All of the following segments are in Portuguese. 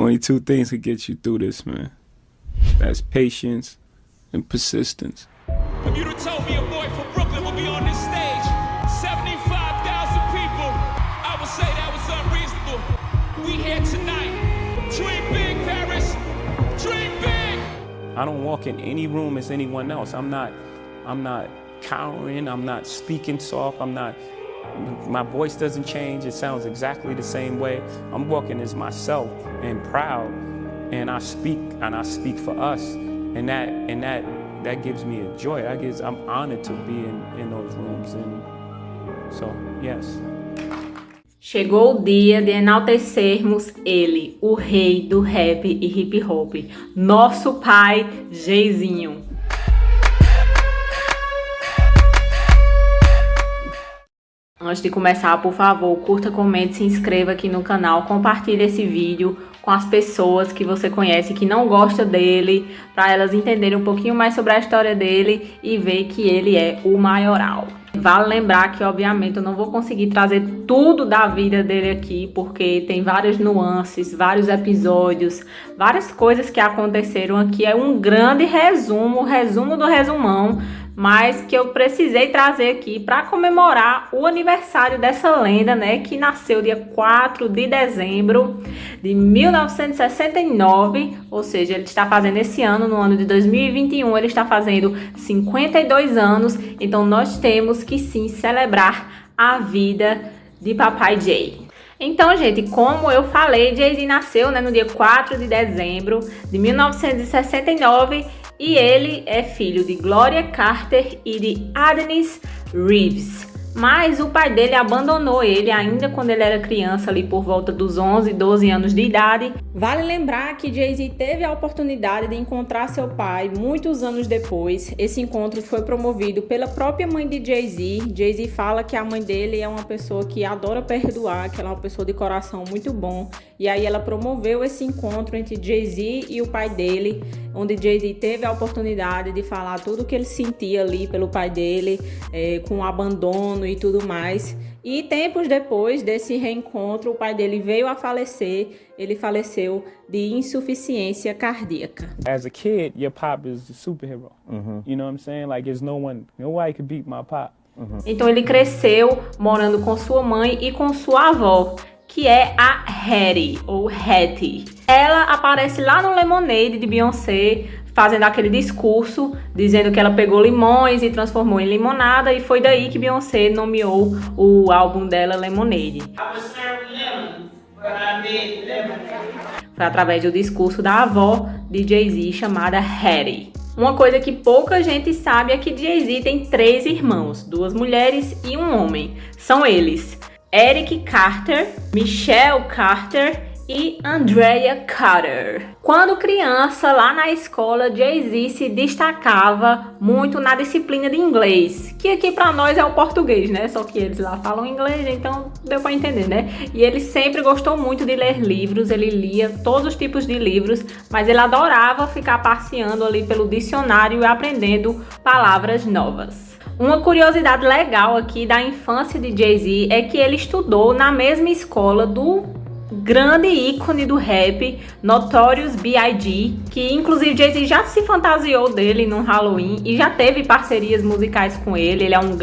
Only two things can get you through this, man. That's patience and persistence. If you'd have told me a boy from Brooklyn would be on this stage, 75,000 people, I would say that was unreasonable. We here tonight. Dream big, Paris. Dream big. I don't walk in any room as anyone else. I'm not cowering. I'm not speaking soft. My voice doesn't change. It sounds exactly the same way. I'm walking as myself and proud, and I speak for us, and that gives me a joy. I'm honored to be in those rooms, and so yes. Chegou o dia de enaltecermos ele, o rei do rap e hip hop, nosso pai Jayzinho. Antes de começar, por favor, curta, comente, se inscreva aqui no canal, compartilhe esse vídeo com as pessoas que você conhece que não gostam dele, para elas entenderem um pouquinho mais sobre a história dele e ver que ele é o maioral. Vale lembrar que, obviamente, eu não vou conseguir trazer tudo da vida dele aqui, porque tem várias nuances, vários episódios, várias coisas que aconteceram aqui. É um grande resumo, resumo do resumão, mas que eu precisei trazer aqui para comemorar o aniversário dessa lenda, né, que nasceu dia 4 de dezembro de 1969, ou seja, ele está fazendo esse ano, no ano de 2021, ele está fazendo 52 anos, então nós temos que sim celebrar a vida de Papai Jay. Então, gente, como eu falei, Jay-Z nasceu, né, no dia 4 de dezembro de 1969, e ele é filho de Gloria Carter e de Adonis Reeves. Mas o pai dele abandonou ele ainda quando ele era criança, ali por volta dos 11, 12 anos de idade. Vale lembrar que Jay-Z teve a oportunidade de encontrar seu pai muitos anos depois. Esse encontro foi promovido pela própria mãe de Jay-Z. Jay-Z fala que a mãe dele é uma pessoa que adora perdoar, que ela é uma pessoa de coração muito bom. E aí ela promoveu esse encontro entre Jay-Z e o pai dele, onde Jay-Z teve a oportunidade de falar tudo o que ele sentia ali pelo pai dele, com o abandono e tudo mais. E tempos depois desse reencontro, o pai dele veio a falecer. Ele faleceu de insuficiência cardíaca. As a kid, your pop is the superhero. You know what I'm saying? Like, there's nobody could beat my pop. Então ele cresceu morando com sua mãe e com sua avó, que é a Hattie, ou Hattie. Ela aparece lá no Lemonade de Beyoncé, fazendo aquele discurso, dizendo que ela pegou limões e transformou em limonada, e foi daí que Beyoncé nomeou o álbum dela Lemonade. Foi através do discurso da avó de Jay-Z, chamada Hattie. Uma coisa que pouca gente sabe é que Jay-Z tem 3 irmãos, 2 mulheres e um homem. São eles Eric Carter, Michelle Carter e Andrea Carter. Quando criança, lá na escola, Jay-Z se destacava muito na disciplina de inglês, que aqui pra nós é o português, né? Só que eles lá falam inglês, então deu pra entender, né? E ele sempre gostou muito de ler livros, ele lia todos os tipos de livros, mas ele adorava ficar passeando ali pelo dicionário e aprendendo palavras novas. Uma curiosidade legal aqui da infância de Jay-Z é que ele estudou na mesma escola do grande ícone do rap, Notorious B.I.G., que inclusive Jay-Z já se fantasiou dele no Halloween e já teve parcerias musicais com ele. Ele é uma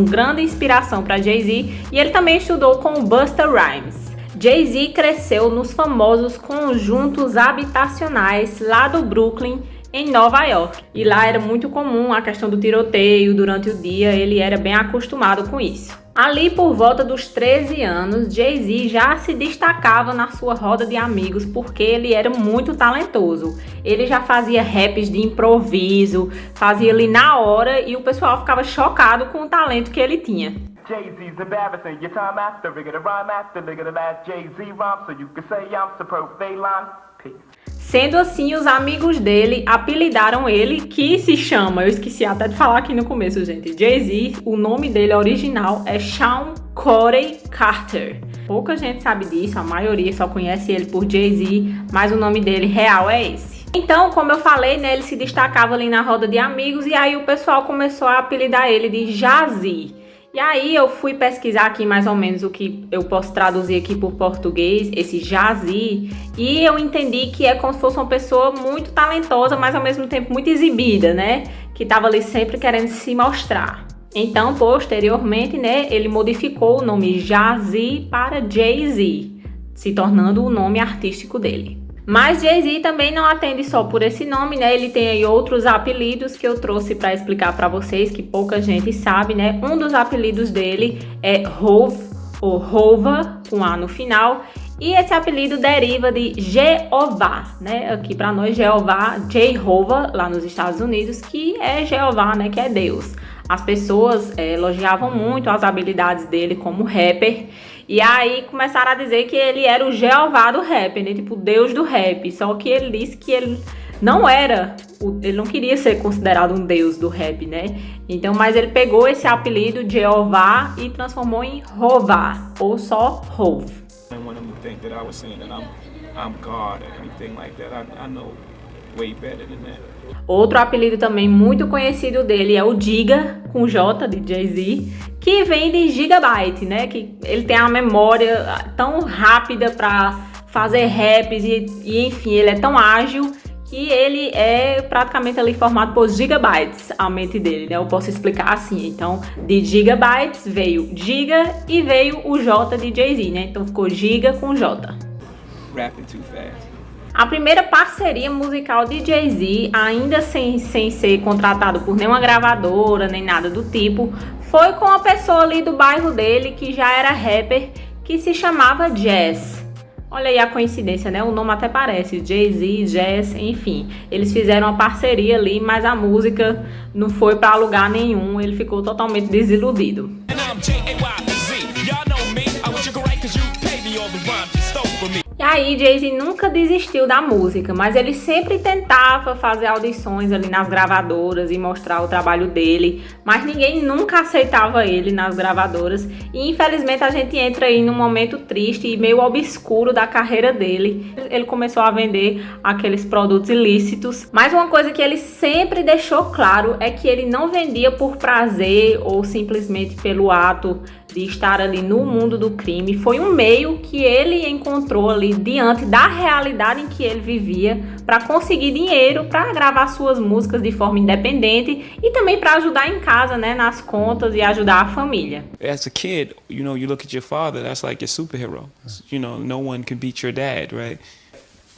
grande inspiração para Jay-Z, e ele também estudou com o Busta Rhymes. Jay-Z cresceu nos famosos conjuntos habitacionais lá do Brooklyn, em Nova York. E lá era muito comum a questão do tiroteio durante o dia, ele era bem acostumado com isso. Ali por volta dos 13 anos, Jay-Z já se destacava na sua roda de amigos porque ele era muito talentoso. Ele já fazia raps de improviso, fazia ali na hora, e o pessoal ficava chocado com o talento que ele tinha. Jay-Z's embarrassing, your time after, rigor the rhyme after, nigga the last Jay-Z rhyme, so you can say I'm so pro line. Peace. Sendo assim, os amigos dele apelidaram ele, que se chama, eu esqueci até de falar aqui no começo, gente, Jay-Z, o nome dele original é Sean Corey Carter. Pouca gente sabe disso, a maioria só conhece ele por Jay-Z, mas o nome dele real é esse. Então, como eu falei, né, ele se destacava ali na roda de amigos, e aí o pessoal começou a apelidar ele de Jay-Z. E aí eu fui pesquisar aqui mais ou menos o que eu posso traduzir aqui por português, esse Jay-Z, e eu entendi que é como se fosse uma pessoa muito talentosa, mas ao mesmo tempo muito exibida, né? Que tava ali sempre querendo se mostrar. Então, posteriormente, né, ele modificou o nome Jay-Z para Jay-Z, se tornando o nome artístico dele. Mas Jay-Z também não atende só por esse nome, né? Ele tem aí outros apelidos que eu trouxe para explicar para vocês, que pouca gente sabe, né? Um dos apelidos dele é Hov, ou Hova, com A no final. E esse apelido deriva de Jeová, né? Aqui para nós, Jeová, Jehovah, lá nos Estados Unidos, que é Jeová, né? Que é Deus. As pessoas elogiavam muito as habilidades dele como rapper. E aí começaram a dizer que ele era o Jeová do rap, né? Tipo, o Deus do rap. Só que ele disse que ele não era, ele não queria ser considerado um Deus do rap, né? Então, mas ele pegou esse apelido Jeová e transformou em Hová, ou só Hov. I want them to think that I was saying that I'm God or anything like that. I know way better than that. Outro apelido também muito conhecido dele é o Giga, com J, de Jay-Z, que vem de Gigabyte, né? Que ele tem a memória tão rápida para fazer raps e enfim, ele é tão ágil que ele é praticamente ali formado por gigabytes, a mente dele, né? Eu posso explicar assim. Então, de gigabytes veio Giga e veio o J de Jay-Z, né? Então ficou Giga com J. Rapping too fast. A primeira parceria musical de Jay-Z, ainda sem ser contratado por nenhuma gravadora, nem nada do tipo, foi com uma pessoa ali do bairro dele, que já era rapper, que se chamava Jazz. Olha aí a coincidência, né? O nome até parece, Jay-Z, Jazz, enfim. Eles fizeram uma parceria ali, mas a música não foi pra lugar nenhum, ele ficou totalmente desiludido. E aí, Jay-Z nunca desistiu da música, mas ele sempre tentava fazer audições ali nas gravadoras e mostrar o trabalho dele, mas ninguém nunca aceitava ele nas gravadoras. E infelizmente a gente entra aí num momento triste e meio obscuro da carreira dele. Ele começou a vender aqueles produtos ilícitos, mas uma coisa que ele sempre deixou claro é que ele não vendia por prazer ou simplesmente pelo ato de estar ali no mundo do crime. Foi um meio que ele encontrou ali diante da realidade em que ele vivia para conseguir dinheiro para gravar suas músicas de forma independente e também para ajudar em casa, né, nas contas e ajudar a família. As a kid, you look at your father, that's like your superhero. No one can beat your dad, right?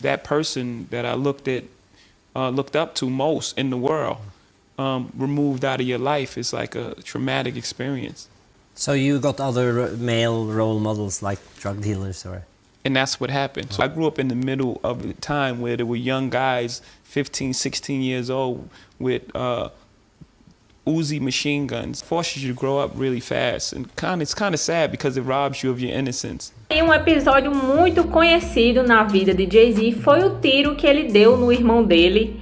That person that I looked up to most in the world, removed out of your life is like a traumatic experience. So you got other male role models like drug dealers or? And that's what happened. So I grew up in the middle of a time where there were young guys, 15, 16 years old, with Uzi machine guns. It forces you to grow up really fast. And it's kind of sad because it robs you of your innocence. E um episódio muito conhecido na vida de Jay-Z foi o tiro que ele deu no irmão dele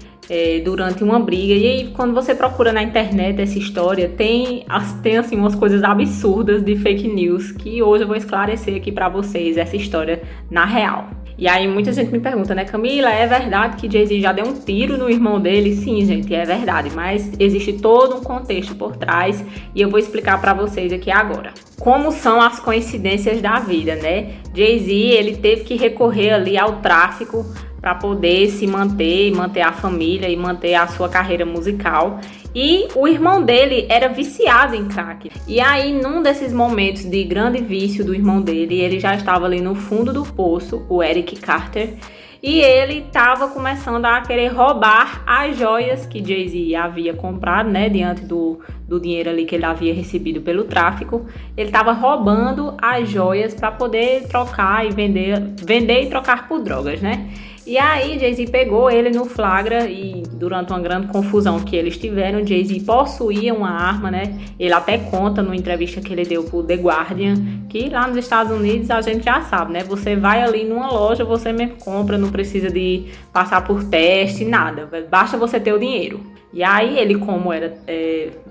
durante uma briga. E aí, quando você procura na internet essa história, tem assim umas coisas absurdas de fake news que hoje eu vou esclarecer aqui pra vocês essa história na real. E aí muita gente me pergunta, né, Camila, é verdade que Jay-Z já deu um tiro no irmão dele? Sim, gente, é verdade, mas existe todo um contexto por trás e eu vou explicar pra vocês aqui agora. Como são as coincidências da vida, né? Jay-Z, ele teve que recorrer ali ao tráfico para poder se manter a família e manter a sua carreira musical. E o irmão dele era viciado em crack. E aí, num desses momentos de grande vício do irmão dele, ele já estava ali no fundo do poço, o Eric Carter, e ele estava começando a querer roubar as joias que Jay-Z havia comprado, né, diante do dinheiro ali que ele havia recebido pelo tráfico. Ele estava roubando as joias para poder trocar e vender e trocar por drogas, né? E aí Jay-Z pegou ele no flagra e durante uma grande confusão que eles tiveram, Jay-Z possuía uma arma, né? Ele até conta numa entrevista que ele deu pro The Guardian, que lá nos Estados Unidos a gente já sabe, né? Você vai ali numa loja, você mesmo compra, não precisa de passar por teste, nada. Basta você ter o dinheiro. E aí ele, como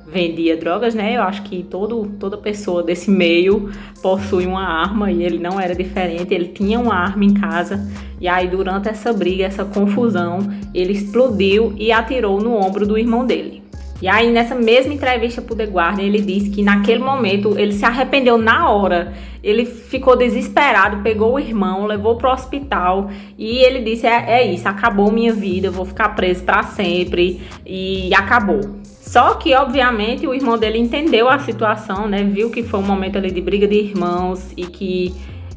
vendia drogas, né? Eu acho que toda pessoa desse meio possui uma arma e ele não era diferente. Ele tinha uma arma em casa e aí durante essa briga, essa confusão, ele explodiu e atirou no ombro do irmão dele. E aí, nessa mesma entrevista pro The Guardian, ele disse que naquele momento ele se arrependeu na hora. Ele ficou desesperado, pegou o irmão, levou pro hospital e ele disse, é isso, acabou minha vida, eu vou ficar preso pra sempre e acabou. Só que, obviamente, o irmão dele entendeu a situação, né? Viu que foi um momento ali de briga de irmãos e que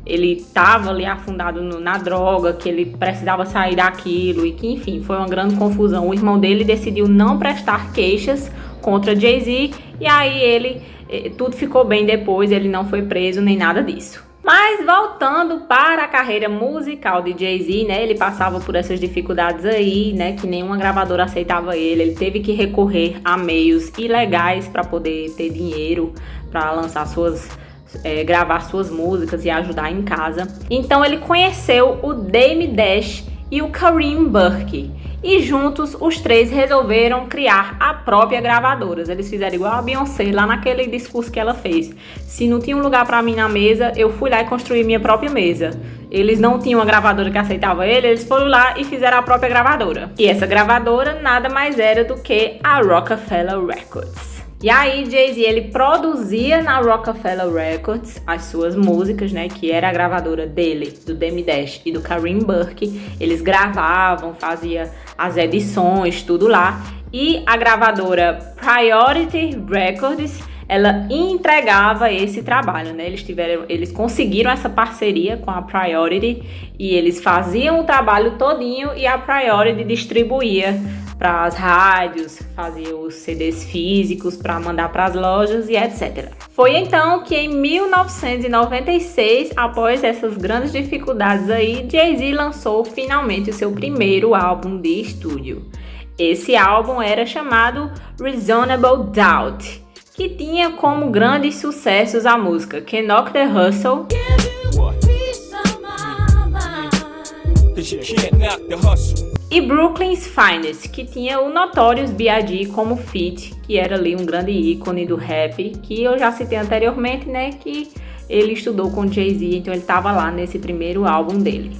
ele estava ali afundado na droga, que ele precisava sair daquilo e que, enfim, foi uma grande confusão. O irmão dele decidiu não prestar queixas contra Jay-Z e aí tudo ficou bem depois, ele não foi preso nem nada disso. Mas voltando para a carreira musical de Jay-Z, né, ele passava por essas dificuldades aí, né, que nenhuma gravadora aceitava ele teve que recorrer a meios ilegais para poder ter dinheiro para lançar gravar suas músicas e ajudar em casa. Então ele conheceu o Dame Dash e o Kareem Burke. E juntos, os três resolveram criar a própria gravadora. Eles fizeram igual a Beyoncé, lá naquele discurso que ela fez. Se não tinha um lugar pra mim na mesa, eu fui lá e construí minha própria mesa. Eles não tinham uma gravadora que aceitava eles foram lá e fizeram a própria gravadora. E essa gravadora nada mais era do que a Roc-A-Fella Records. E aí, Jay-Z, ele produzia na Roc-A-Fella Records as suas músicas, né, que era a gravadora dele, do Dame Dash e do Kareem Burke. Eles gravavam, faziam as edições, tudo lá. E a gravadora Priority Records, ela entregava esse trabalho, né? Eles conseguiram essa parceria com a Priority e eles faziam o trabalho todinho e a Priority distribuía para as rádios, fazia os CDs físicos para mandar para as lojas e etc. Foi então que em 1996, após essas grandes dificuldades aí, Jay-Z lançou finalmente o seu primeiro álbum de estúdio. Esse álbum era chamado Reasonable Doubt, que tinha como grandes sucessos a música Can't Knock the Hustle e Brooklyn's Finest, que tinha o Notorious B.I.G. como feat, que era ali um grande ícone do rap, que eu já citei anteriormente, né, que ele estudou com Jay-Z, então ele estava lá nesse primeiro álbum dele.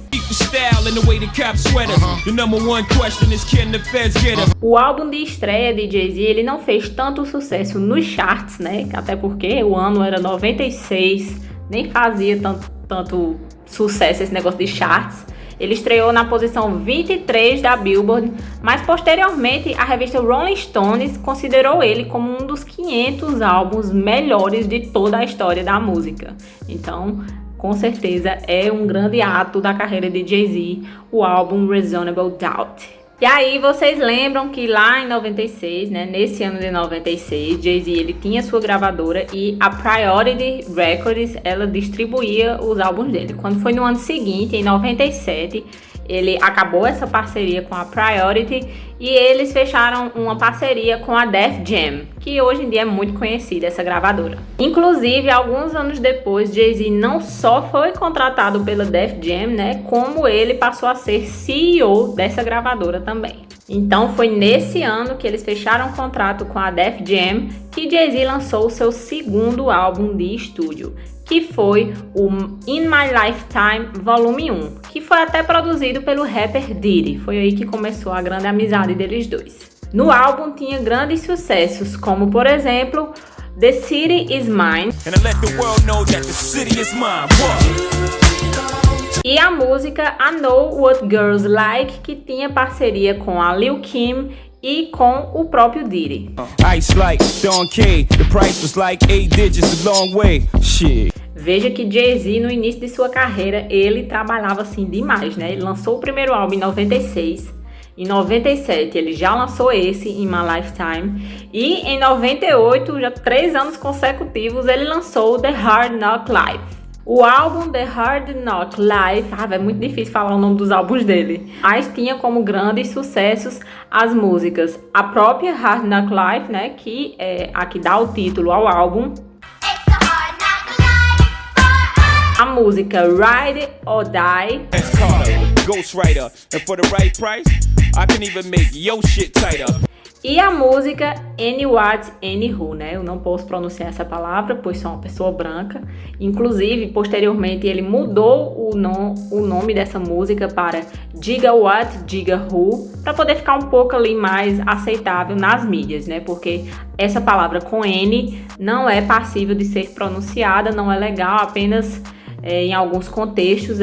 O álbum de estreia de Jay-Z, ele não fez tanto sucesso nos charts, né, até porque o ano era 96, nem fazia tanto sucesso esse negócio de charts. Ele estreou na posição 23 da Billboard, mas posteriormente a revista Rolling Stones considerou ele como um dos 500 álbuns melhores de toda a história da música. Então, com certeza, é um grande ato da carreira de Jay-Z, o álbum Reasonable Doubt. E aí, vocês lembram que lá em 96, né, nesse ano de 96, Jay-Z ele tinha sua gravadora e a Priority Records, ela distribuía os álbuns dele. Quando foi no ano seguinte, em 97, ele acabou essa parceria com a Priority e eles fecharam uma parceria com a Def Jam, que hoje em dia é muito conhecida essa gravadora. Inclusive, alguns anos depois, Jay-Z não só foi contratado pela Def Jam, né, como ele passou a ser CEO dessa gravadora também. Então foi nesse ano que eles fecharam um contrato com a Def Jam que Jay-Z lançou o seu segundo álbum de estúdio, que foi o In My Lifetime Volume 1, que foi até produzido pelo rapper Diddy. Foi aí que começou a grande amizade deles dois. No álbum tinha grandes sucessos, como por exemplo, The City Is Mine e a música I Know What Girls Like, que tinha parceria com a Lil Kim e com o próprio Diddy. Veja que Jay-Z, no início de sua carreira, ele trabalhava assim demais, né? Ele lançou o primeiro álbum em 96, em 97 ele já lançou esse, In My Lifetime, e em 98, já 3 anos consecutivos, ele lançou The Hard Knock Life. O álbum The Hard Knock Life, é muito difícil falar o nome dos álbuns dele, mas tinha como grandes sucessos as músicas, a própria Hard Knock Life, né, que é a que dá o título ao álbum, a música Ride or Die e a música Any What, Anywho, né? Eu não posso pronunciar essa palavra, pois sou uma pessoa branca. Inclusive, posteriormente, ele mudou o nome dessa música para Diga What, Diga Who, para poder ficar um pouco ali mais aceitável nas mídias, né? Porque essa palavra com N não é passível de ser pronunciada, não é legal, apenas em alguns contextos,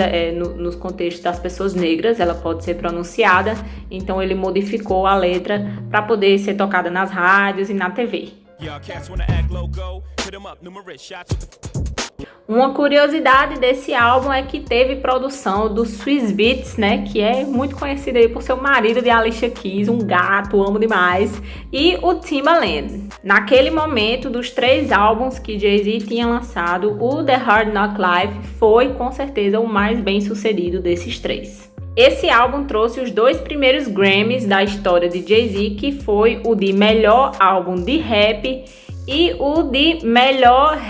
nos contextos das pessoas negras, ela pode ser pronunciada, então ele modificou a letra para poder ser tocada nas rádios e na TV. Uma curiosidade desse álbum é que teve produção do Swizz Beatz, né, que é muito conhecido aí por ser o marido de Alicia Keys, um gato, amo demais, e o Timbaland. Naquele momento, dos 3 álbuns que Jay-Z tinha lançado, o The Hard Knock Life foi com certeza o mais bem sucedido desses 3. Esse álbum trouxe os 2 primeiros Grammys da história de Jay-Z, que foi o de melhor álbum de rap e o de melhor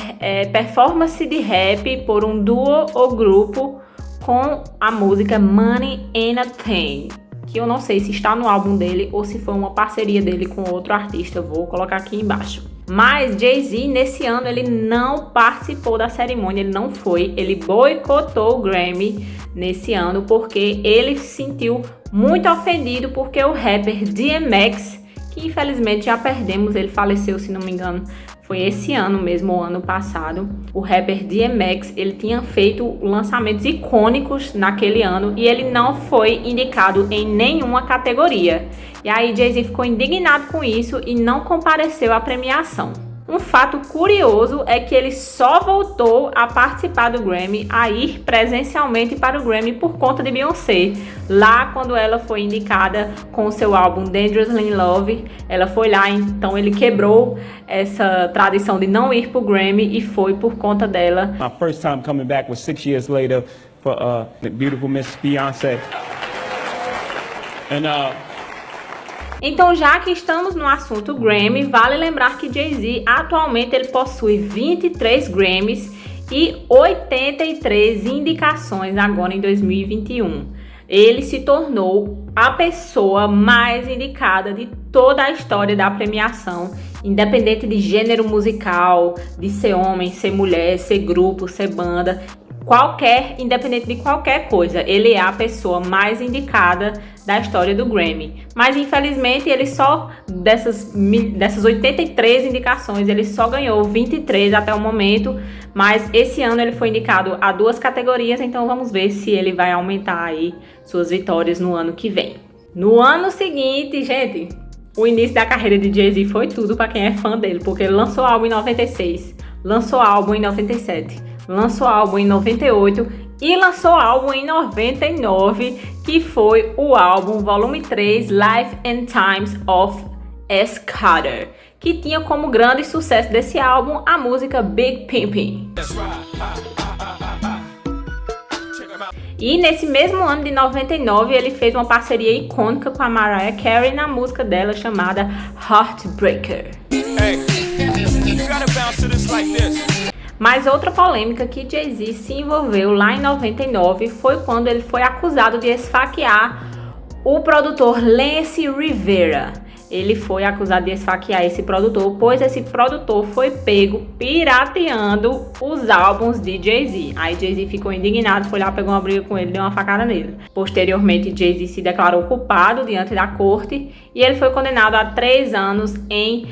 performance de rap por um duo ou grupo com a música Money Ain't a Thing, que eu não sei se está no álbum dele ou se foi uma parceria dele com outro artista, vou colocar aqui embaixo. Mas Jay-Z, nesse ano, ele não participou da cerimônia, ele não foi, ele boicotou o Grammy nesse ano porque ele se sentiu muito ofendido porque o rapper DMX, que infelizmente já perdemos, ele faleceu, se não me engano, foi esse ano mesmo, o ano passado. O rapper DMX, ele tinha feito lançamentos icônicos naquele ano e ele não foi indicado em nenhuma categoria. E aí Jay-Z ficou indignado com isso e não compareceu à premiação. Um fato curioso é que ele só voltou a participar do Grammy, a ir presencialmente para o Grammy por conta de Beyoncé. Lá, quando ela foi indicada com o seu álbum Dangerously in Love, ela foi lá, então ele quebrou essa tradição de não ir para o Grammy e foi por conta dela. My first time coming back was 6 years later for the beautiful Miss Beyoncé. Então, já que estamos no assunto Grammy, vale lembrar que Jay-Z atualmente ele possui 23 Grammys e 83 indicações agora em 2021. Ele se tornou a pessoa mais indicada de toda a história da premiação, independente de gênero musical, de ser homem, ser mulher, ser grupo, ser banda, independente de qualquer coisa, ele é a pessoa mais indicada da história do Grammy. Mas infelizmente ele só, dessas 83 indicações, ele só ganhou 23 até o momento, mas esse ano ele foi indicado a 2 categorias, então vamos ver se ele vai aumentar aí suas vitórias no ano que vem. No ano seguinte, gente, o início da carreira de Jay-Z foi tudo para quem é fã dele, porque ele lançou álbum em 96, lançou álbum em 97, lançou álbum em 98 e lançou álbum em 99, que foi o álbum Volume 3, Life and Times of S. Carter, que tinha como grande sucesso desse álbum a música Big Pimpin'. E nesse mesmo ano de 99, ele fez uma parceria icônica com a Mariah Carey na música dela chamada Heartbreaker. Mas outra polêmica que Jay-Z se envolveu lá em 99 foi quando ele foi acusado de esfaquear o produtor Lance Rivera. Ele foi acusado de esfaquear esse produtor, pois esse produtor foi pego pirateando os álbuns de Jay-Z. Aí Jay-Z ficou indignado, foi lá, pegou uma briga com ele e deu uma facada nele. Posteriormente, Jay-Z se declarou culpado diante da corte e ele foi condenado a 3 anos em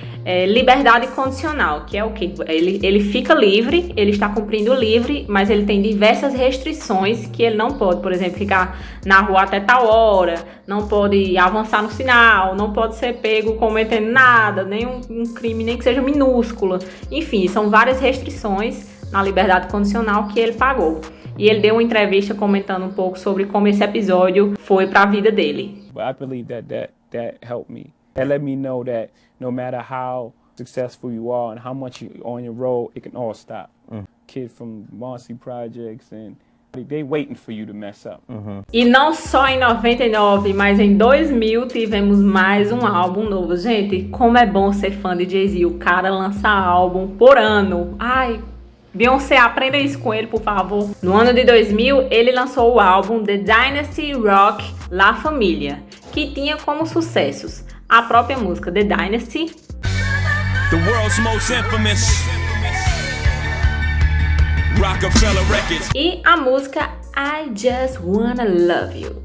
liberdade condicional, que é o quê? Ele fica livre, ele está cumprindo livre, mas ele tem diversas restrições que ele não pode, por exemplo, ficar na rua até tal hora, não pode avançar no sinal, não pode ser pego cometendo nada, nem um crime, nem que seja minúsculo. Enfim, são várias restrições na liberdade condicional que ele pagou. E ele deu uma entrevista comentando um pouco sobre como esse episódio foi para a vida dele. I believe that helped me. It let me know that no matter how successful you are and how much you're on your road, it can all stop. Kid from Marcy Projects and they waiting for you to mess up. E não só em 99, mas em 2000 tivemos mais um álbum novo. Gente, como é bom ser fã de Jay-Z. O cara lança álbum por ano. Ai, Beyoncé, aprenda isso com ele, por favor. No ano de 2000, ele lançou o álbum The Dynasty Rock La Família, que tinha como sucessos a própria música The Dynasty, The world's most infamous Rockefeller Records. E a música I Just Wanna Love You.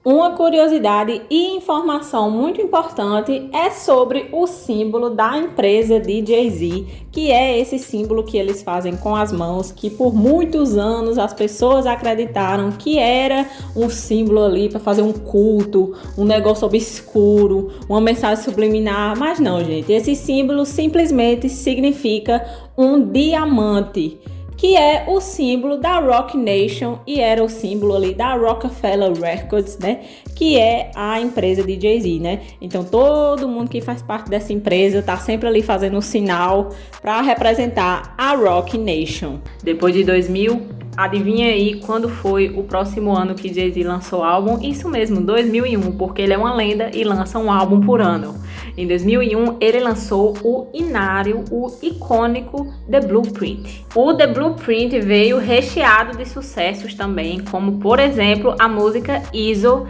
Uma curiosidade e informação muito importante é sobre o símbolo da empresa de Jay-Z, que é esse símbolo que eles fazem com as mãos, que por muitos anos as pessoas acreditaram que era um símbolo ali para fazer um culto, um negócio obscuro, uma mensagem subliminar, mas não, gente, esse símbolo simplesmente significa um diamante, que é o símbolo da Roc Nation e era o símbolo ali da Rockefeller Records, né? Que é a empresa de Jay-Z, né? Então todo mundo que faz parte dessa empresa tá sempre ali fazendo um sinal para representar a Roc Nation. Depois de 2000, adivinha aí quando foi o próximo ano que Jay-Z lançou o álbum? Isso mesmo, 2001, porque ele é uma lenda e lança um álbum por ano. Em 2001, ele lançou o inário, o icônico The Blueprint. O The Blueprint veio recheado de sucessos também, como, por exemplo, a música ISO,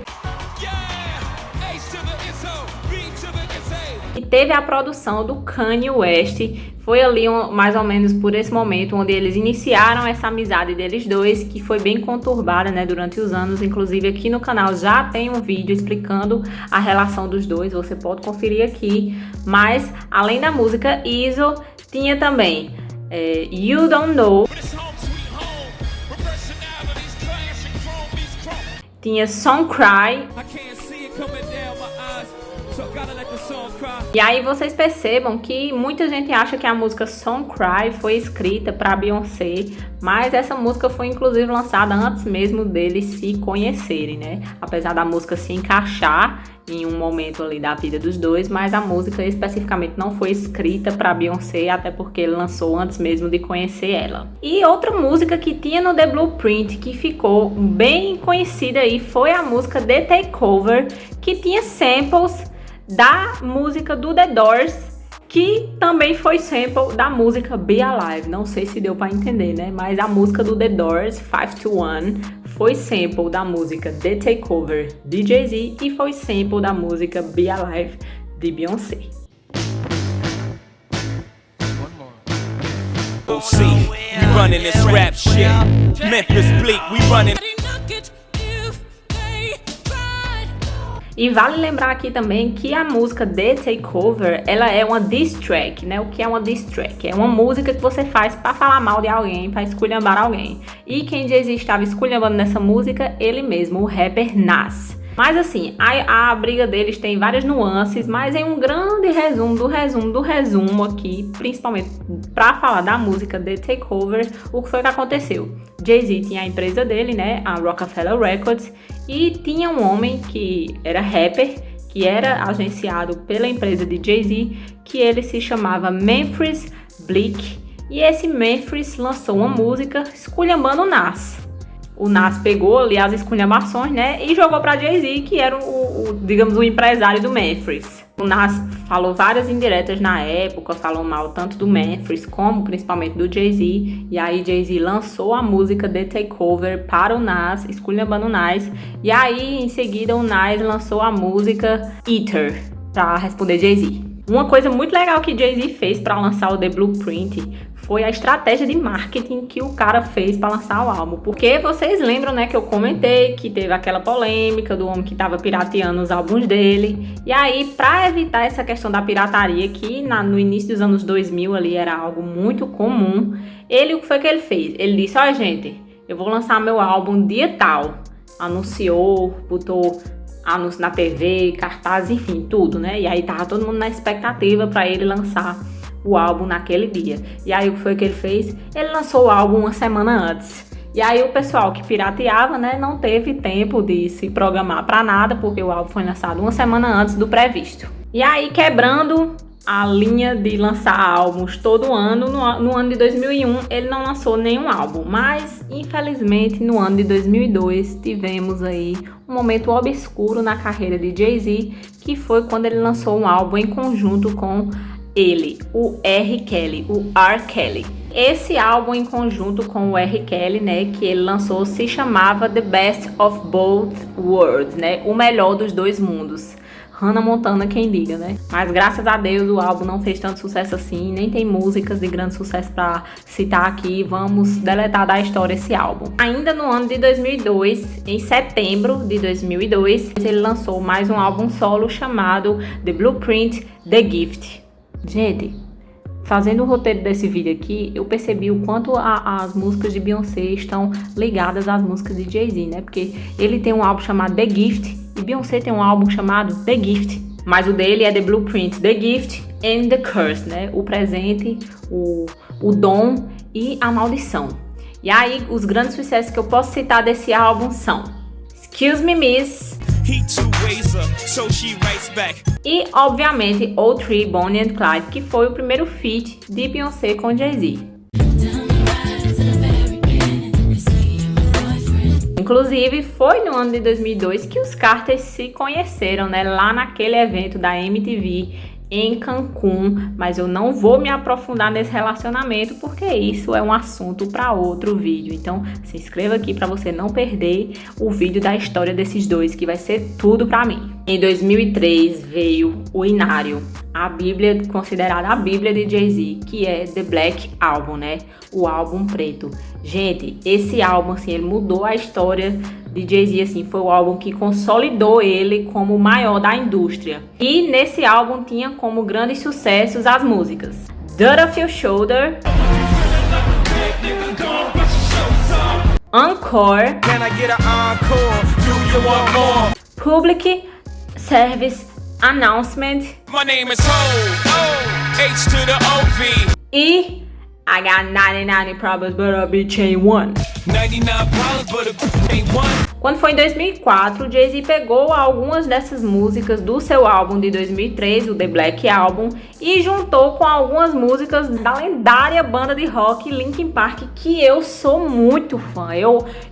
e teve a produção do Kanye West. Foi ali mais ou menos por esse momento onde eles iniciaram essa amizade deles dois, que foi bem conturbada, né, durante os anos. Inclusive aqui no canal já tem um vídeo explicando a relação dos dois, você pode conferir aqui. Mas além da música ISO, tinha também You Don't Know, tinha Song Cry. E aí vocês percebam que muita gente acha que a música Song Cry foi escrita para Beyoncé, mas essa música foi inclusive lançada antes mesmo deles se conhecerem, né? Apesar da música se encaixar em um momento ali da vida dos dois, mas a música especificamente não foi escrita para Beyoncé, até porque ele lançou antes mesmo de conhecer ela. E outra música que tinha no The Blueprint que ficou bem conhecida aí foi a música The Takeover, que tinha samples da música do The Doors, que também foi sample da música Be Alive. Não sei se deu para entender, né? Mas a música do The Doors, 5 to 1, foi sample da música The Takeover de Jay-Z e foi sample da música Be Alive de Beyoncé. We running this rap shit. Memphis Bleak, we running. E vale lembrar aqui também que a música The Takeover, ela é uma diss track, né? O que é uma diss track? É uma música que você faz para falar mal de alguém, para esculhambar alguém. E quem Jay-Z estava esculhambando nessa música? Ele mesmo, o rapper Nas. Mas assim, a briga deles tem várias nuances, mas em um grande resumo aqui, principalmente para falar da música The Takeover, o que foi que aconteceu? Jay-Z tinha a empresa dele, né, a Rockefeller Records, e tinha um homem que era rapper, que era agenciado pela empresa de Jay-Z, que ele se chamava Memphis Bleak, e esse Memphis lançou uma música esculhambando o Nas. O Nas pegou ali as esculhambações, né, e jogou para Jay-Z, que era digamos, o empresário do Memphis. O Nas falou várias indiretas na época, falou mal tanto do Memphis como principalmente do Jay-Z. E aí Jay-Z lançou a música The Takeover para o Nas, esculhambando o Nas. E aí em seguida o Nas lançou a música Ether para responder Jay-Z. Uma coisa muito legal que Jay-Z fez para lançar o The Blueprint foi a estratégia de marketing que o cara fez para lançar o álbum. Porque vocês lembram, né, que eu comentei que teve aquela polêmica do homem que estava pirateando os álbuns dele. E aí, para evitar essa questão da pirataria, que no início dos anos 2000 ali era algo muito comum, o que foi que ele fez? Ele disse, ó, gente, eu vou lançar meu álbum dia tal. Anunciou, botou anúncio na TV, cartaz, enfim, tudo, né? E aí tava todo mundo na expectativa para ele lançar o álbum naquele dia. E aí o que foi que ele fez? Ele lançou o álbum uma semana antes. E aí o pessoal que pirateava, né, não teve tempo de se programar para nada, porque o álbum foi lançado uma semana antes do previsto. E aí, quebrando a linha de lançar álbuns todo ano, no ano de 2001 ele não lançou nenhum álbum, mas infelizmente no ano de 2002 tivemos aí um momento obscuro na carreira de Jay-Z, que foi quando ele lançou um álbum em conjunto com ele, o R. Kelly. Esse álbum em conjunto com o R. Kelly, né, que ele lançou, se chamava The Best of Both Worlds, né, o melhor dos dois mundos. Hannah Montana quem diga, né? Mas graças a Deus o álbum não fez tanto sucesso assim, nem tem músicas de grande sucesso pra citar aqui, vamos deletar da história esse álbum. Ainda no ano de 2002, em setembro de 2002, ele lançou mais um álbum solo chamado The Blueprint, The Gift. Gente, fazendo o roteiro desse vídeo aqui, eu percebi o quanto as músicas de Beyoncé estão ligadas às músicas de Jay-Z, né? Porque ele tem um álbum chamado The Gift e Beyoncé tem um álbum chamado The Gift. Mas o dele é The Blueprint, The Gift and The Curse, né? O presente, o dom e a maldição. E aí, os grandes sucessos que eu posso citar desse álbum são Excuse Me Miss e, obviamente, O3, Bonnie and Clyde, que foi o primeiro feat de Beyoncé com Jay-Z. Inclusive, foi no ano de 2002 que os Carters se conheceram, né? Lá naquele evento da MTV em Cancún, mas eu não vou me aprofundar nesse relacionamento porque isso é um assunto para outro vídeo. Então, se inscreva aqui para você não perder o vídeo da história desses dois, que vai ser tudo para mim. Em 2003 veio o Inário, a Bíblia, considerada a Bíblia de Jay-Z, que é The Black Album, né? O álbum preto. Gente, esse álbum, assim, ele mudou a história de Jay-Z, assim, foi o álbum que consolidou ele como o maior da indústria. E nesse álbum tinha como grandes sucessos as músicas Dirt Off Your Shoulder, Encore, Public Service Announcement e I got 99 problems, but a bitch ain't one. Quando foi em 2004, Jay-Z pegou algumas dessas músicas do seu álbum de 2003, o The Black Album, e juntou com algumas músicas da lendária banda de rock Linkin Park, que eu sou muito fã.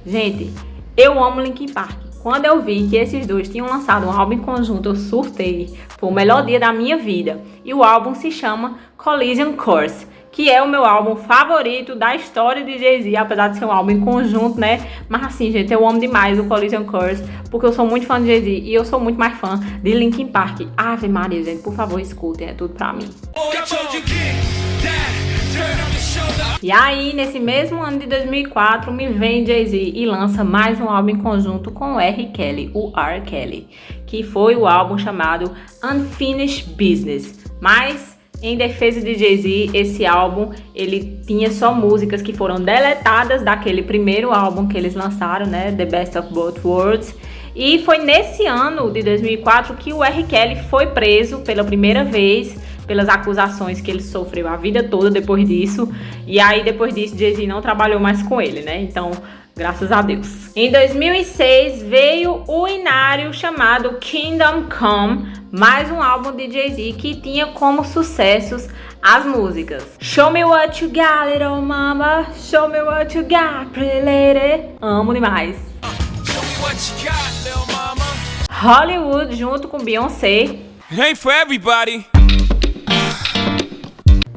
Gente, eu amo Linkin Park. Quando eu vi que esses dois tinham lançado um álbum em conjunto, eu surtei. Foi o melhor dia da minha vida. E o álbum se chama Collision Course, que é o meu álbum favorito da história de Jay-Z, apesar de ser um álbum em conjunto, né? Mas assim, gente, eu amo demais o Collision Course, porque eu sou muito fã de Jay-Z e eu sou muito mais fã de Linkin Park. Ave Maria, gente, por favor, escutem, é tudo pra mim. E aí, nesse mesmo ano de 2004, me vem Jay-Z e lança mais um álbum em conjunto com o R. Kelly, o R. Kelly, que foi o álbum chamado Unfinished Business. Mas, em defesa de Jay-Z, esse álbum, ele tinha só músicas que foram deletadas daquele primeiro álbum que eles lançaram, né, The Best of Both Worlds. E foi nesse ano de 2004 que o R. Kelly foi preso pela primeira vez, pelas acusações que ele sofreu a vida toda depois disso. E aí, depois disso, Jay-Z não trabalhou mais com ele, né? Então, graças a Deus. Em 2006, veio o inário chamado Kingdom Come, mais um álbum de Jay-Z que tinha como sucessos as músicas Show Me What You Got, Little Mama, Show Me What You Got, Pretty Lady. Amo demais. Hollywood junto com Beyoncé. Ain't for everybody.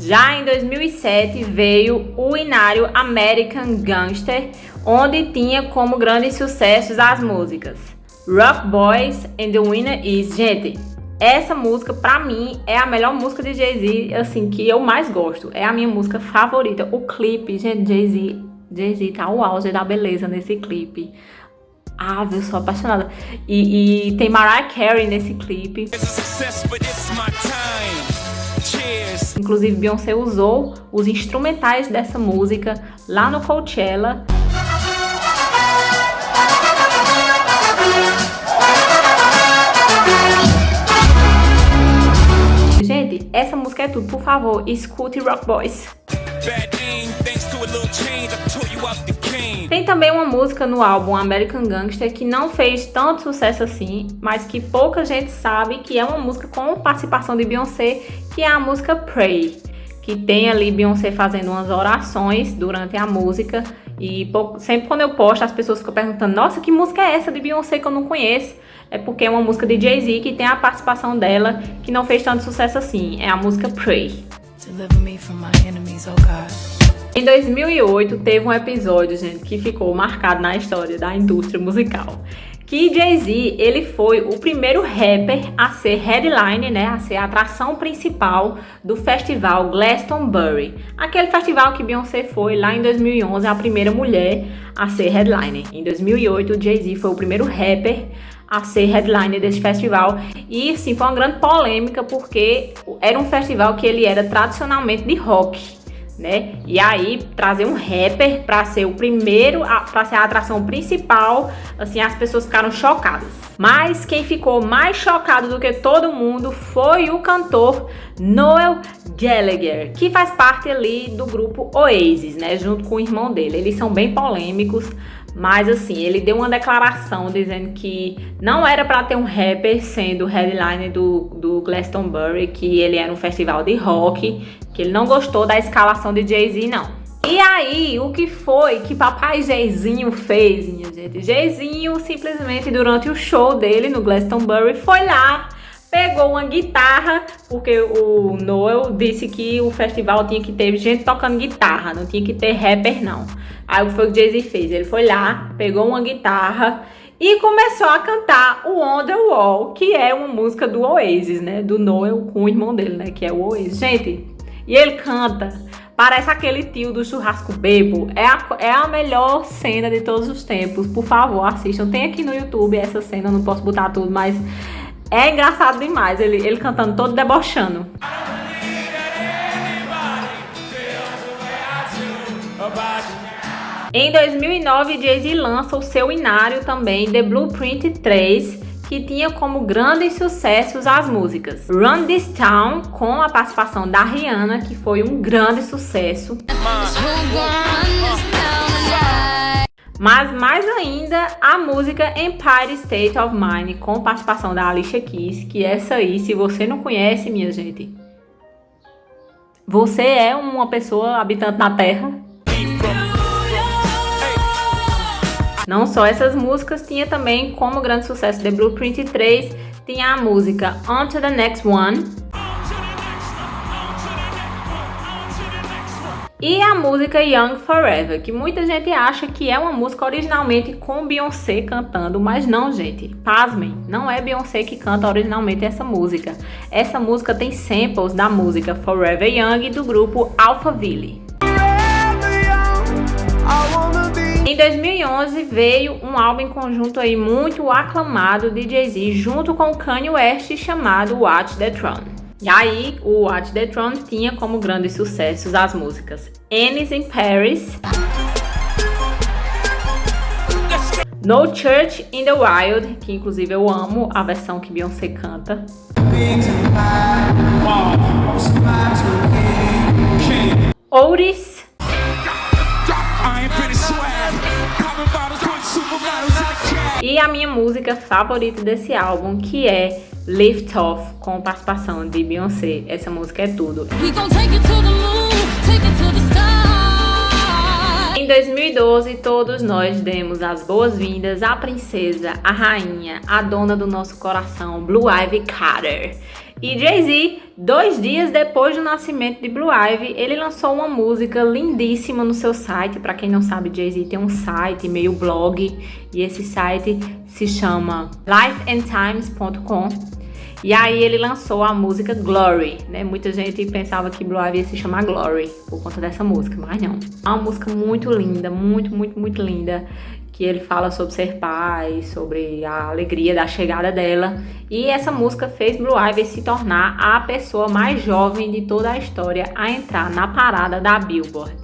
Já em 2007 veio o inário American Gangster, onde tinha como grandes sucessos as músicas Rock Boys and The Winner Is. Gente, essa música pra mim é a melhor música de Jay-Z, assim, que eu mais gosto. É a minha música favorita. O clipe, gente, Jay-Z tá o auge da beleza nesse clipe. Ah, eu sou apaixonada. E tem Mariah Carey nesse clipe. Inclusive, Beyoncé usou os instrumentais dessa música lá no Coachella. Gente, essa música é tudo. Por favor, escute Rock Boys. Tem também uma música no álbum American Gangster que não fez tanto sucesso assim, mas que pouca gente sabe que é uma música com participação de Beyoncé, que é a música Pray, que tem ali Beyoncé fazendo umas orações durante a música. E sempre quando eu posto, as pessoas ficam perguntando: nossa, que música é essa de Beyoncé que eu não conheço? É porque é uma música de Jay-Z que tem a participação dela, que não fez tanto sucesso assim. É a música Pray. Deliver me from my enemies, oh God. Em 2008, teve um episódio, gente, que ficou marcado na história da indústria musical. Que Jay-Z, ele foi o primeiro rapper a ser headline, né, a ser a atração principal do festival Glastonbury. Aquele festival que Beyoncé foi lá em 2011, a primeira mulher a ser headline. Em 2008, o Jay-Z foi o primeiro rapper a ser headline desse festival. E, sim, foi uma grande polêmica porque era um festival que ele era tradicionalmente de rock, né? E aí trazer um rapper para ser o primeiro, para ser a atração principal, assim, as pessoas ficaram chocadas. Mas quem ficou mais chocado do que todo mundo foi o cantor Noel Gallagher, que faz parte ali do grupo Oasis, né? Junto com o irmão dele. Eles são bem polêmicos, mas assim, ele deu uma declaração dizendo que não era para ter um rapper sendo headline do Glastonbury, que ele era um festival de rock, que ele não gostou da escalação de Jay-Z, não. E aí, o que foi que papai Jayzinho fez, minha gente? Jayzinho, simplesmente, durante o show dele no Glastonbury, foi lá, pegou uma guitarra, porque o Noel disse que o festival tinha que ter gente tocando guitarra, não tinha que ter rapper, não. Aí o que foi que o Jay-Z fez? Ele foi lá, pegou uma guitarra e começou a cantar o On The Wall, que é uma música do Oasis, né? Do Noel com o irmão dele, né? Que é o Oasis. Gente, e ele canta, parece aquele tio do churrasco bebo. É a melhor cena de todos os tempos. Por favor, assistam. Tem aqui no YouTube essa cena, não posso botar tudo, mas é engraçado demais. Ele cantando todo debochando. Em 2009, Jay-Z lança o seu inário também, The Blueprint 3, que tinha como grandes sucessos as músicas Run This Town, com a participação da Rihanna, que foi um grande sucesso. Mas mais ainda, a música Empire State of Mind, com participação da Alicia Keys, que essa aí, se você não conhece, minha gente, você é uma pessoa habitante na Terra. Não só essas músicas, tinha também como grande sucesso The Blueprint 3, tinha a música On To The Next One e a música Young Forever, que muita gente acha que é uma música originalmente com Beyoncé cantando, mas não, gente, pasmem, não é Beyoncé que canta originalmente essa música. Essa música tem samples da música Forever Young do grupo Alphaville. Em 2011 veio um álbum em conjunto aí muito aclamado de Jay-Z junto com Kanye West chamado Watch The Throne. E aí o Watch The Throne tinha como grandes sucessos as músicas Annie's in Paris, No Church in the Wild, que inclusive eu amo a versão que Beyoncé canta, Otis e a minha música favorita desse álbum, que é Lift Off, com participação de Beyoncé. Essa música é tudo. Em 2012, todos nós demos as boas-vindas à princesa, à rainha, à dona do nosso coração, Blue Ivy Carter. E Jay-Z, 2 dias depois do nascimento de Blue Ivy, ele lançou uma música lindíssima no seu site. Para quem não sabe, Jay-Z tem um site, meio blog, e esse site se chama lifeandtimes.com. E aí ele lançou a música Glory, né? Muita gente pensava que Blue Ivy ia se chamar Glory por conta dessa música, mas não. É uma música muito linda, muito linda, que ele fala sobre ser pai, sobre a alegria da chegada dela. E essa música fez Blue Ivy se tornar a pessoa mais jovem de toda a história a entrar na parada da Billboard.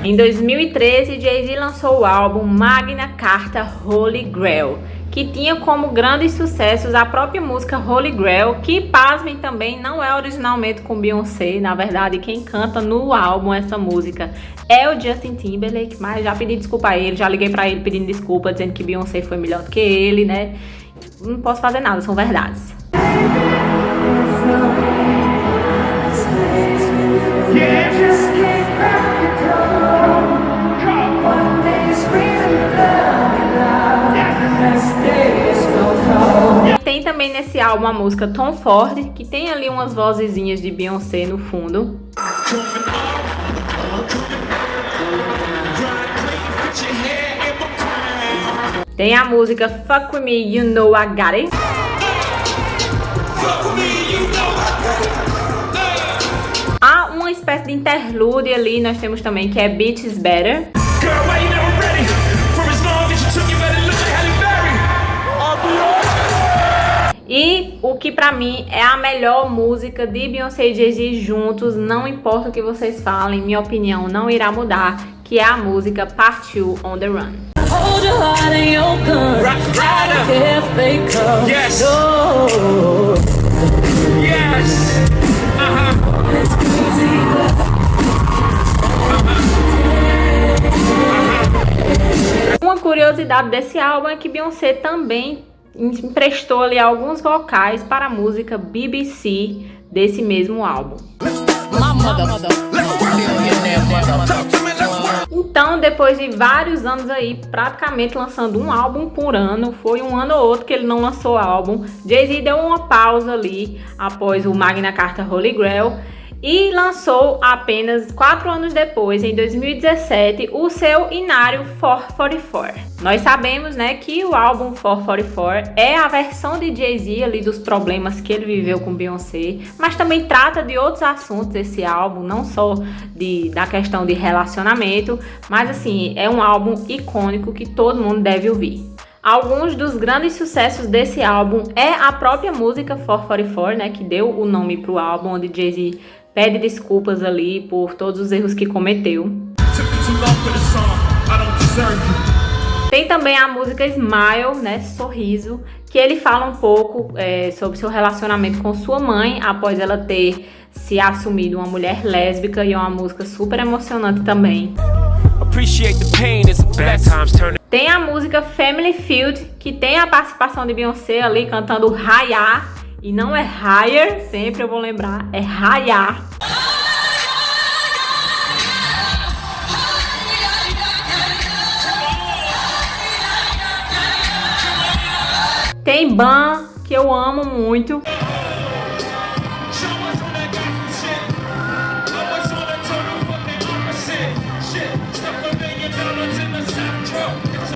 Em 2013, Jay-Z lançou o álbum Magna Carta Holy Grail, que tinha como grandes sucessos a própria música Holy Grail, que, pasmem, também não é originalmente com Beyoncé. Na verdade, quem canta no álbum essa música é o Justin Timberlake, mas já pedi desculpa a ele, já liguei pra ele pedindo desculpa, dizendo que Beyoncé foi melhor do que ele, né? Não posso fazer nada, são verdades. também nesse álbum a música Tom Ford, que tem ali umas vozezinhas de Beyoncé no fundo. Tem a música Fuck With Me, You Know I Got It. Há uma espécie de interlude ali, nós temos também, que é Bitch Is Better. E o que pra mim é a melhor música de Beyoncé e Jay-Z juntos, não importa o que vocês falem, minha opinião não irá mudar, que é a música Part 2 On The Run. Hold your heart and your gun. If they come, Yes. no. Yes. Uma curiosidade desse álbum é que Beyoncé também emprestou ali alguns vocais para a música BBC desse mesmo álbum. Então, depois de vários anos aí, praticamente lançando um álbum por ano, foi um ano ou outro que ele não lançou álbum, Jay-Z deu uma pausa ali após o Magna Carta Holy Grail e lançou apenas 4 anos depois, em 2017, o seu inário 444. Nós sabemos, né, que o álbum 444 é a versão de Jay-Z ali dos problemas que ele viveu com Beyoncé, mas também trata de outros assuntos esse álbum, não só da questão de relacionamento, mas assim, é um álbum icônico que todo mundo deve ouvir. Alguns dos grandes sucessos desse álbum é a própria música 444, né, que deu o nome pro álbum, onde Jay-Z pede desculpas ali por todos os erros que cometeu. Tem também a música Smile, né, Sorriso, que ele fala um pouco sobre seu relacionamento com sua mãe, após ela ter se assumido uma mulher lésbica, e é uma música super emocionante também. Tem a música Family Feud, que tem a participação de Beyoncé ali cantando Raya, e não é Higher, sempre eu vou lembrar, é Raya. Tem Ban, que eu amo muito.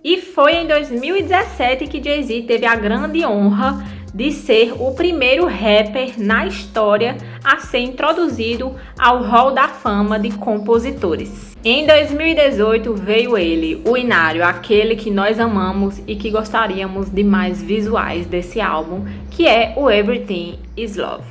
E foi em 2017 que Jay-Z teve a grande honra de ser o primeiro rapper na história a ser introduzido ao Hall da Fama de Compositores. Em 2018 veio ele, o inário, aquele que nós amamos e que gostaríamos de mais visuais desse álbum, que é o Everything Is Love.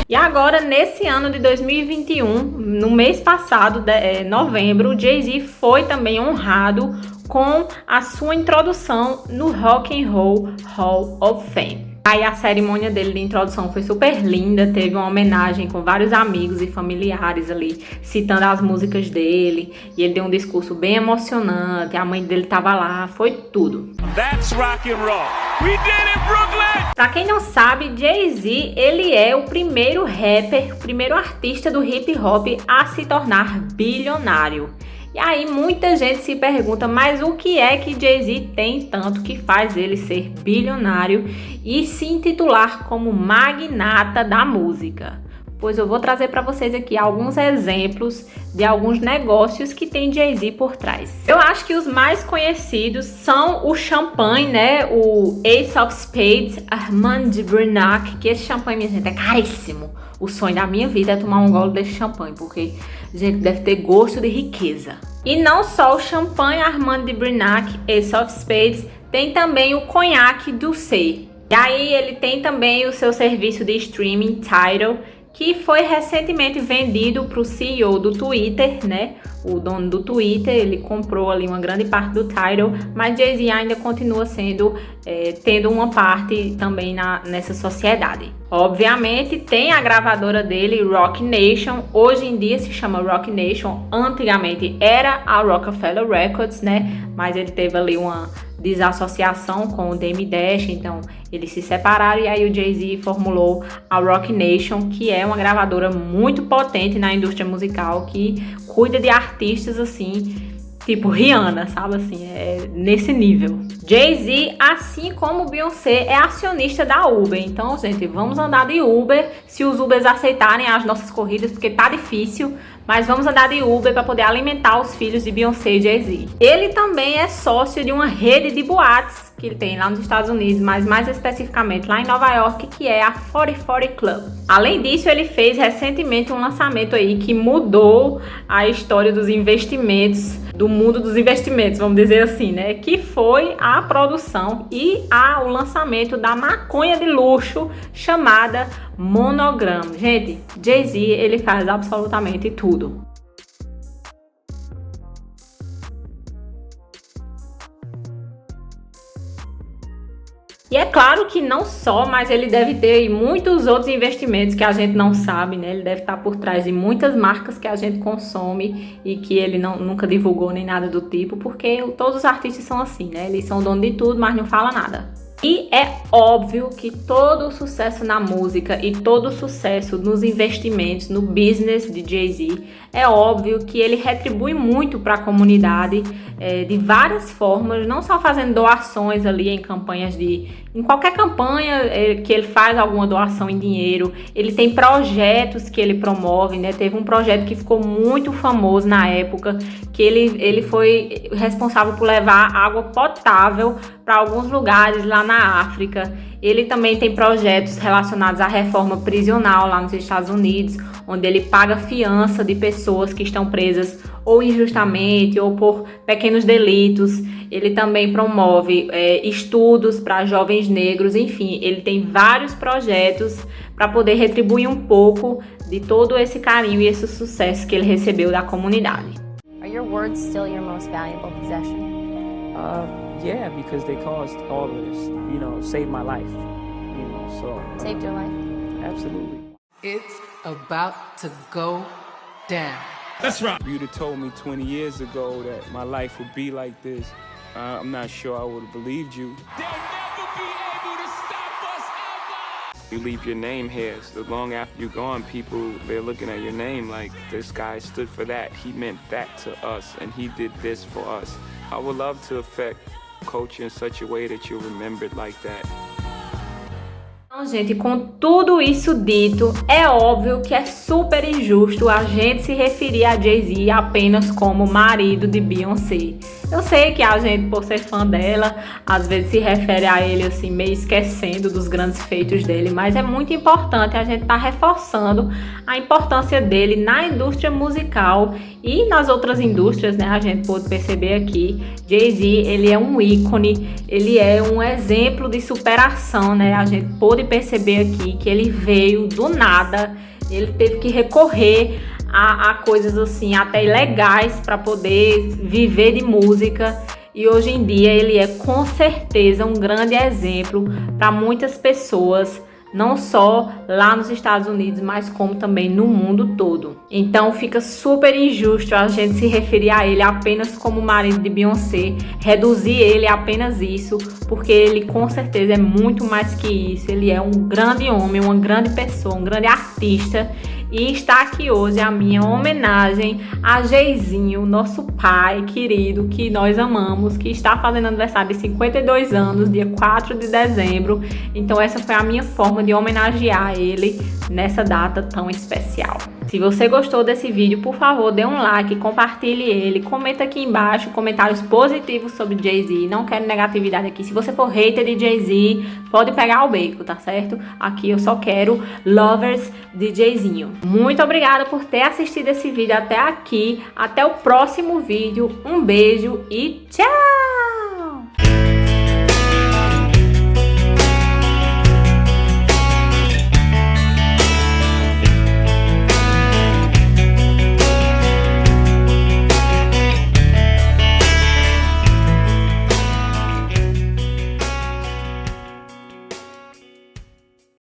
E agora, nesse ano de 2021, no mês passado, novembro, Jay-Z foi também honrado com a sua introdução no Rock and Roll Hall of Fame. Aí a cerimônia dele de introdução foi super linda, teve uma homenagem com vários amigos e familiares ali, citando as músicas dele, e ele deu um discurso bem emocionante, a mãe dele tava lá, foi tudo. That's rock and roll. We did it, Brooklyn! Pra quem não sabe, Jay-Z, ele é o primeiro rapper, o primeiro artista do hip hop a se tornar bilionário. E aí muita gente se pergunta, mas o que é que Jay-Z tem tanto que faz ele ser bilionário e se intitular como magnata da música? Pois eu vou trazer para vocês aqui alguns exemplos de alguns negócios que tem Jay-Z por trás. Eu acho que os mais conhecidos são o champanhe, né? O Ace of Spades, Armand de Brunac, que esse champanhe, minha gente, é caríssimo. O sonho da minha vida é tomar um gole desse champanhe, porque, gente, deve ter gosto de riqueza. E não só o champanhe Armand de Brunac, Ace of Spades, tem também o conhaque Douce. E aí ele tem também o seu serviço de streaming Tidal, que foi recentemente vendido para o CEO do Twitter, né? O dono do Twitter, ele comprou ali uma grande parte do Tidal, mas Jay-Z ainda continua tendo uma parte também nessa sociedade. Obviamente, tem a gravadora dele, Roc Nation, hoje em dia se chama Roc Nation, antigamente era a Roc-A-Fella Records, né? Mas ele teve ali uma desassociação com o Dame Dash, então eles se separaram e aí o Jay-Z formulou a Roc Nation, que é uma gravadora muito potente na indústria musical, que cuida de artistas assim, tipo Rihanna, sabe assim, é nesse nível. Jay-Z, assim como Beyoncé, é acionista da Uber. Então, gente, vamos andar de Uber, se os Ubers aceitarem as nossas corridas, porque tá difícil, mas vamos andar de Uber para poder alimentar os filhos de Beyoncé e Jay-Z. Ele também é sócio de uma rede de boates que ele tem lá nos Estados Unidos, mas mais especificamente lá em Nova York, que é a 4040 Club. Além disso, ele fez recentemente um lançamento aí que mudou a história dos investimentos, do mundo dos investimentos, vamos dizer assim, né? Que foi a produção e o lançamento da maconha de luxo chamada Monogram. Gente, Jay-Z, ele faz absolutamente tudo. E é claro que não só, mas ele deve ter muitos outros investimentos que a gente não sabe, né? Ele deve estar por trás de muitas marcas que a gente consome e que ele nunca divulgou nem nada do tipo, porque todos os artistas são assim, né? Eles são dono de tudo, mas não falam nada. E é óbvio que todo o sucesso na música e todo o sucesso nos investimentos, no business de Jay-Z, é óbvio que ele retribui muito para a comunidade de várias formas, não só fazendo doações ali em campanhas em qualquer campanha que ele faz alguma doação em dinheiro, ele tem projetos que ele promove, né? Teve um projeto que ficou muito famoso na época, que ele foi responsável por levar água potável para alguns lugares lá na África. Ele também tem projetos relacionados à reforma prisional lá nos Estados Unidos, onde ele paga fiança de pessoas que estão presas ou injustamente ou por pequenos delitos. Ele também promove estudos para jovens negros, enfim, ele tem vários projetos para poder retribuir um pouco de todo esse carinho e esse sucesso que ele recebeu da comunidade. Are your words still your most valuable possession? Yeah, because they caused all of this, saved my life, so. Saved your life? Absolutely. It's about to go down. That's right. If you'd have told me 20 years ago that my life would be like this, I'm not sure I would have believed you. They'll never be able to stop us ever. You leave your name here, so long after you're gone, people, they're looking at your name like, this guy stood for that, he meant that to us, and he did this for us. I would love to affect culture in such a way that you're remembered like that. Então, gente, com tudo isso dito, é óbvio que é super injusto a gente se referir a Jay-Z apenas como marido de Beyoncé. Eu sei que a gente, por ser fã dela, às vezes se refere a ele assim, meio esquecendo dos grandes feitos dele, mas é muito importante a gente estar reforçando a importância dele na indústria musical e nas outras indústrias, né? A gente pôde perceber aqui, Jay-Z, ele é um ícone, ele é um exemplo de superação, né? A gente pôde perceber aqui que ele veio do nada, ele teve que recorrer a coisas assim, até ilegais, para poder viver de música. E hoje em dia ele é com certeza um grande exemplo para muitas pessoas, não só lá nos Estados Unidos, mas como também no mundo todo. Então fica super injusto a gente se referir a ele apenas como marido de Beyoncé, reduzir ele a apenas isso, porque ele com certeza é muito mais que isso. Ele é um grande homem, uma grande pessoa, um grande artista. E está aqui hoje a minha homenagem a Jayzinho, nosso pai querido, que nós amamos, que está fazendo aniversário de 52 anos, dia 4 de dezembro. Então essa foi a minha forma de homenagear ele nessa data tão especial. Se você gostou desse vídeo, por favor, dê um like, compartilhe ele, comenta aqui embaixo comentários positivos sobre Jay-Z. Não quero negatividade aqui. Se você for hater de Jay-Z, pode pegar o beco, tá certo? Aqui eu só quero lovers de Jayzinho. Muito obrigada por ter assistido esse vídeo até aqui. Até o próximo vídeo. Um beijo e tchau!